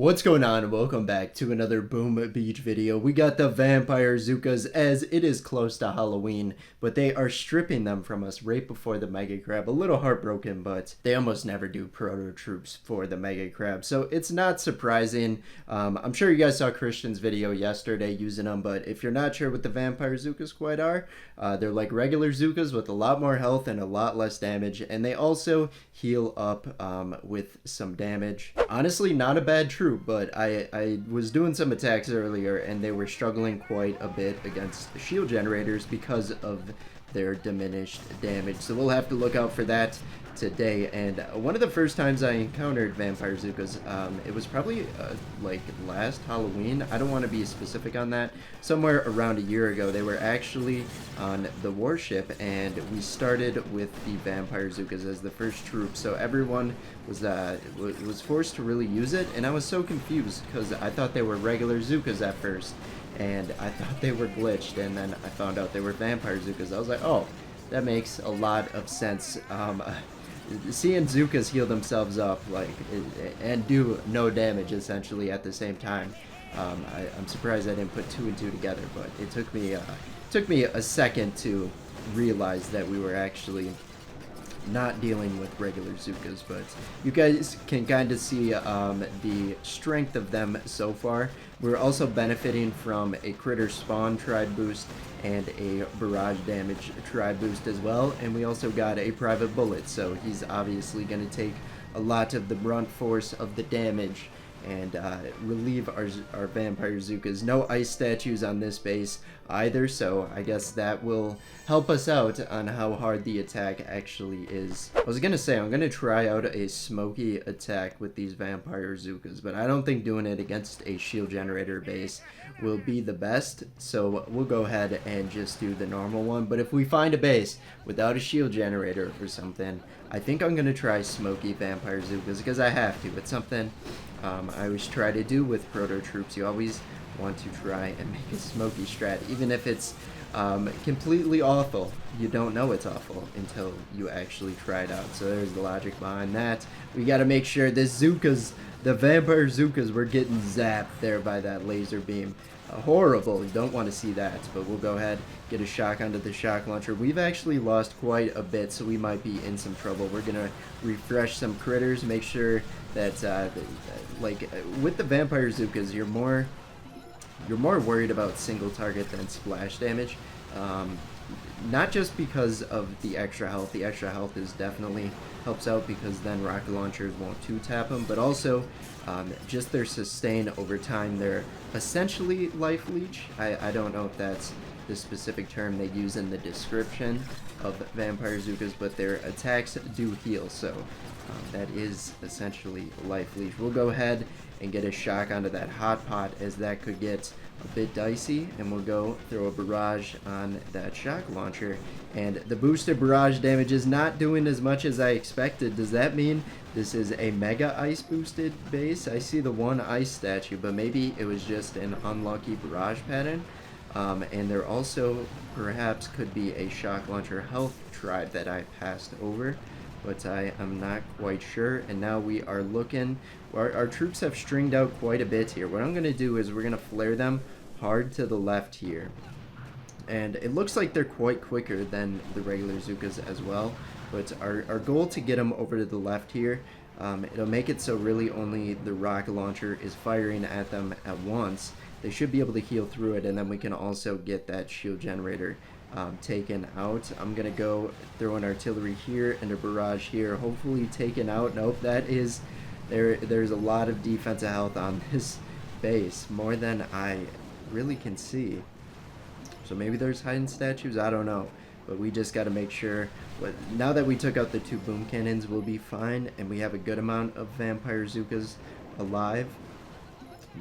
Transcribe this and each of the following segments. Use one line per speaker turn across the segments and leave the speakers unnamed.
What's going on? Welcome back to another Boom Beach video. We got the vampire Zookas as it is close to Halloween, but they are stripping them from us right before the Mega Crab. A little heartbroken, but they almost never do proto troops for the Mega Crab, so it's not surprising. I'm sure you guys saw Christian's video yesterday using them, but if you're not sure what the vampire Zookas quite are, they're like regular Zookas with a lot more health and a lot less damage, and they also heal up with some damage. Honestly, not a bad troop, but I was doing some attacks earlier and they were struggling quite a bit against shield generators because of their diminished damage, so we'll have to look out for that today. And one of the first times I encountered vampire Zookas, it was probably like last Halloween. I don't want to be specific on that. Somewhere around a year ago, they were actually on the warship, and we started with the vampire Zookas as the first troop. So everyone was forced to really use it, and I was so confused because I thought they were regular Zookas at first, and I thought they were glitched, and then I found out they were vampire Zookas. I was like, oh, that makes a lot of sense. Seeing Zookas heal themselves up and do no damage essentially at the same time, I'm surprised I didn't put two and two together. But it took me a second to realize that we were actually not dealing with regular Zookas. But you guys can kind of see the strength of them so far. We're also benefiting from a critter spawn tribe boost and a barrage damage tribe boost as well, and we also got a private bullet, so he's obviously going to take a lot of the brunt force of the damage and relieve our vampire Zookas. No ice statues on this base either, so I guess that will help us out on how hard the attack actually is. I was gonna say I'm gonna try out a smoky attack with these vampire Zookas, but I don't think doing it against a shield generator base will be the best, so we'll go ahead and just do the normal one. But if we find a base without a shield generator or something, I think I'm gonna try smoky vampire Zookas because I have to. It's something I always try to do with proto troops. You always want to try and make a smoky strat, even if it's completely awful. You don't know it's awful until you actually try it out. So there's the logic behind that. We got to make sure this Zookas, the vampire Zookas, were getting zapped there by that laser beam. Horrible. You don't want to see that, but we'll go ahead, get a shock onto the shock launcher. We've actually lost quite a bit, so we might be in some trouble. We're gonna refresh some critters, make sure that like with the vampire Zookas, you're more worried about single target than splash damage. Not just because of the extra health. The extra health is definitely helps out because then rocket launchers won't two-tap them, but also just their sustain over time. They're essentially life leech. I don't know if that's the specific term they use in the description of vampire Zookas, but their attacks do heal, so that is essentially life leech. We'll go ahead and get a shock onto that hot pot, as that could get a bit dicey, and we'll go throw a barrage on that shock launcher, and the boosted barrage damage is not doing as much as I expected. Does that mean this is a mega ice boosted base? I see the one ice statue, but maybe it was just an unlucky barrage pattern. And there also perhaps could be a shock launcher health tribe that I passed over, but I am not quite sure. And now we are looking. Our troops have stringed out quite a bit here. What I'm going to do is we're going to flare them hard to the left here. And it looks like they're quite quicker than the regular Zookas as well. But our goal to get them over to the left here, it'll make it so really only the rocket launcher is firing at them at once. They should be able to heal through it, and then we can also get that shield generator taken out. I'm gonna go throw an artillery here and a barrage here, hopefully taken out. Nope, that is there's a lot of defensive health on this base, more than I really can see. So maybe there's hidden statues, I don't know, but we just got to make sure. Now that we took out the two boom cannons, we'll be fine, and we have a good amount of vampire Zookas alive.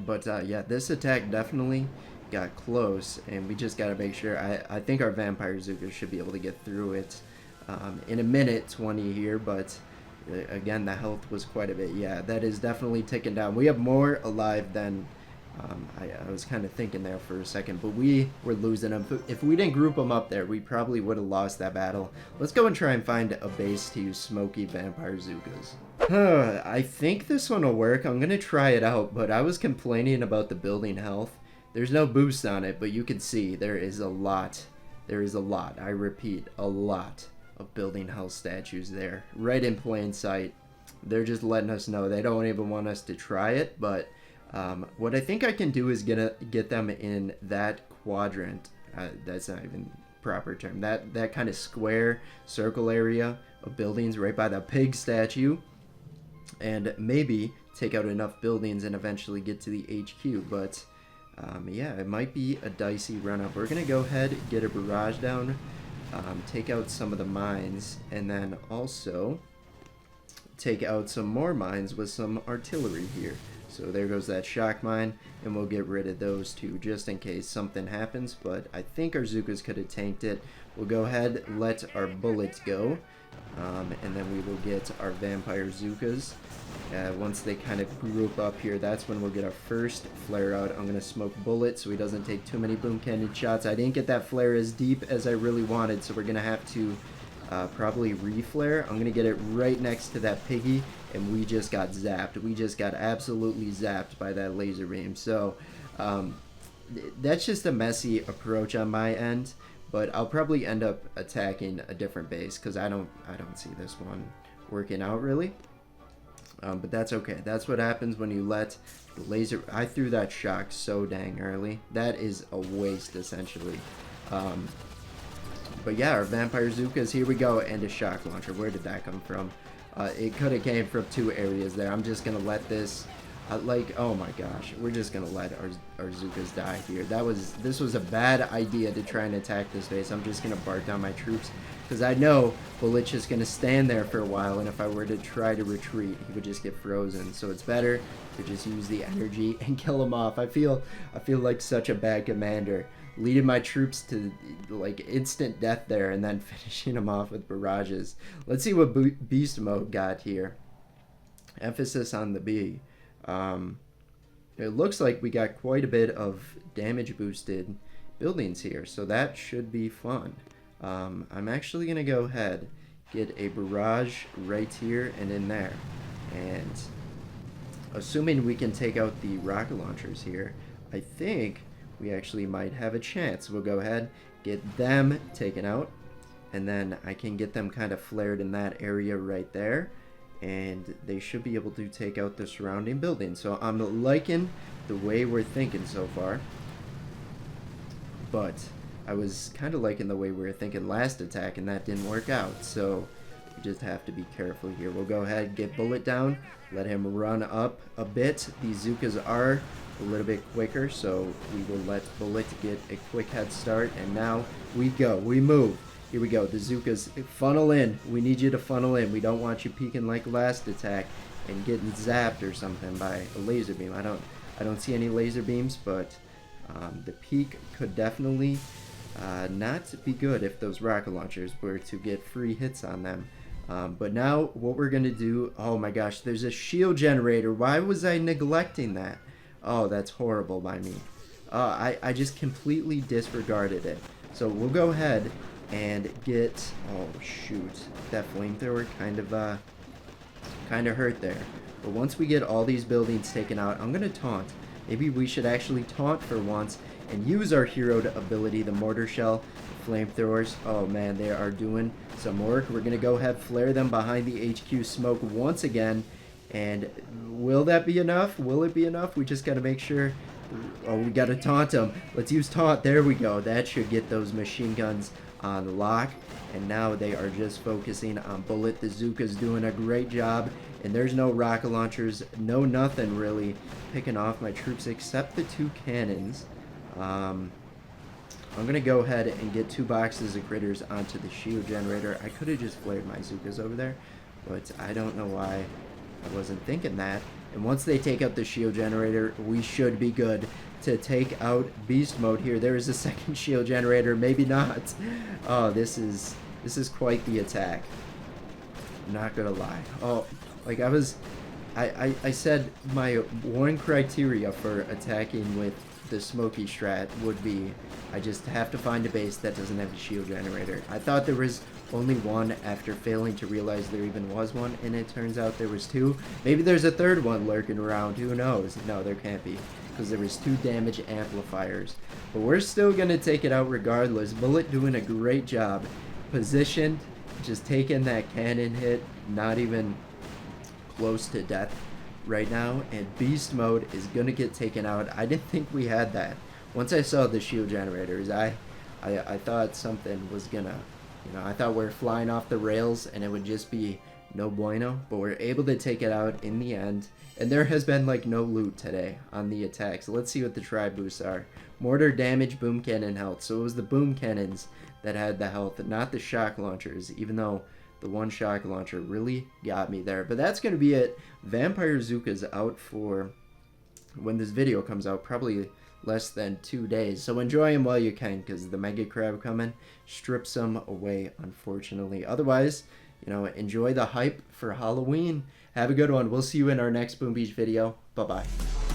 But yeah, this attack definitely got close, and we just got to make sure. I think our vampire Zookas should be able to get through it in a minute 20 here, but again, the health was quite a bit. Yeah, that is definitely ticking down. We have more alive than I was kind of thinking there for a second, but we were losing them. If we didn't group them up there, we probably would have lost that battle. Let's go and try and find a base to use smoky vampire Zookas. I think this one will work. I'm gonna try it out, but I was complaining about the building health. There's no boost on it, but you can see there is a lot. There is a lot. I repeat, a lot of building health statues there, right in plain sight. They're just letting us know. They don't even want us to try it, but what I think I can do is get them in that quadrant. That's not even proper term. That kind of square circle area of buildings right by the pig statue, and maybe take out enough buildings and eventually get to the HQ. But yeah, it might be a dicey run up. We're gonna go ahead, get a barrage down, take out some of the mines, and then also take out some more mines with some artillery here. So there goes that shock mine, and we'll get rid of those two just in case something happens, but I think our Zookas could have tanked it. We'll go ahead, let our bullets go, and then we will get our vampire Zookas. Once they kind of group up here, that's when we'll get our first flare out. I'm going to smoke bullet so he doesn't take too many boom cannon shots. I didn't get that flare as deep as I really wanted, so we're going to have to probably reflare. I'm going to get it right next to that piggy, and we just got zapped. We just got absolutely zapped by that laser beam. So that's just a messy approach on my end, but I'll probably end up attacking a different base because I don't see this one working out really. But that's okay. That's what happens when you let the laser... I threw that shock so dang early. That is a waste, essentially. But yeah, our Vampire Zookas, here we go, and a shock launcher. Where did that come from? It could have came from two areas there. I'm just going to let this... oh my gosh, we're just going to let our Zookas die here. This was a bad idea to try and attack this base. I'm just going to bark down my troops. Because I know Bullet's just going to stand there for a while, and if I were to try to retreat, he would just get frozen. So it's better to just use the energy and kill him off. I feel like such a bad commander, leading my troops to like instant death there and then finishing them off with barrages. Let's see what beast mode got here. Emphasis on the B. It looks like we got quite a bit of damage boosted buildings here, so that should be fun. I'm actually going to go ahead, get a barrage right here and in there. And assuming we can take out the rocket launchers here, I think we actually might have a chance. We'll go ahead, get them taken out, and then I can get them kind of flared in that area right there. And they should be able to take out the surrounding buildings. So I'm liking the way we're thinking so far. But I was kind of liking the way we were thinking last attack, and that didn't work out. So we just have to be careful here. We'll go ahead, get Bullet down, let him run up a bit. These Zookas are a little bit quicker, so we will let Bullet get a quick head start. And now we go. We move. Here we go. The Zookas, funnel in. We need you to funnel in. We don't want you peeking like last attack and getting zapped or something by a laser beam. I don't see any laser beams, but the peak could definitely not be good if those rocket launchers were to get free hits on them. But now what we're going to do... Oh my gosh, there's a shield generator. Why was I neglecting that? Oh, that's horrible by me. I just completely disregarded it. So we'll go ahead and get... Oh shoot, that flamethrower kind of hurt there. But once we get all these buildings taken out, I'm going to taunt. Maybe we should actually taunt for once and use our hero ability, the mortar shell, the flamethrowers. Oh man, they are doing some work. We're going to go ahead, flare them behind the HQ smoke once again. And will that be enough? Will it be enough? We just got to make sure. Oh, we got to taunt them. Let's use taunt. There we go. That should get those machine guns on lock. And now they are just focusing on Bullet. The Zooka's doing a great job. And there's no rocket launchers. No nothing really picking off my troops except the two cannons. I'm going to go ahead and get 2 boxes of critters onto the shield generator. I could have just flared my Zookas over there, but I don't know why I wasn't thinking that. And once they take out the shield generator, we should be good to take out beast mode here. There is a second shield generator, maybe not. Oh, this is quite the attack. I'm not gonna lie. Oh, like I said my one criteria for attacking with the smoky strat would be I just have to find a base that doesn't have a shield generator. I thought there was only one after failing to realize there even was one, and it turns out there was two. Maybe there's a third one lurking around, who knows? No, there can't be, because there was 2 damage amplifiers. But we're still going to take it out regardless. Bullet doing a great job. Positioned, just taking that cannon hit, not even close to death right now, and beast mode is going to get taken out. I didn't think we had that. Once I saw the shield generators, I thought something was gonna, I thought we were flying off the rails and it would just be no bueno, but we're able to take it out in the end. And there has been like no loot today on the attack, so let's see what the tri boosts are. Mortar damage, boom cannon health. So it was the boom cannons that had the health, not the shock launchers, even though the one shock launcher really got me there. But that's going to be it. Vampire Zookas out for when this video comes out, probably less than 2 days. So enjoy them while you can, because the Mega Crab coming strips them away, unfortunately. Otherwise, enjoy the hype for Halloween. Have a good one. We'll see you in our next Boom Beach video. Bye-bye.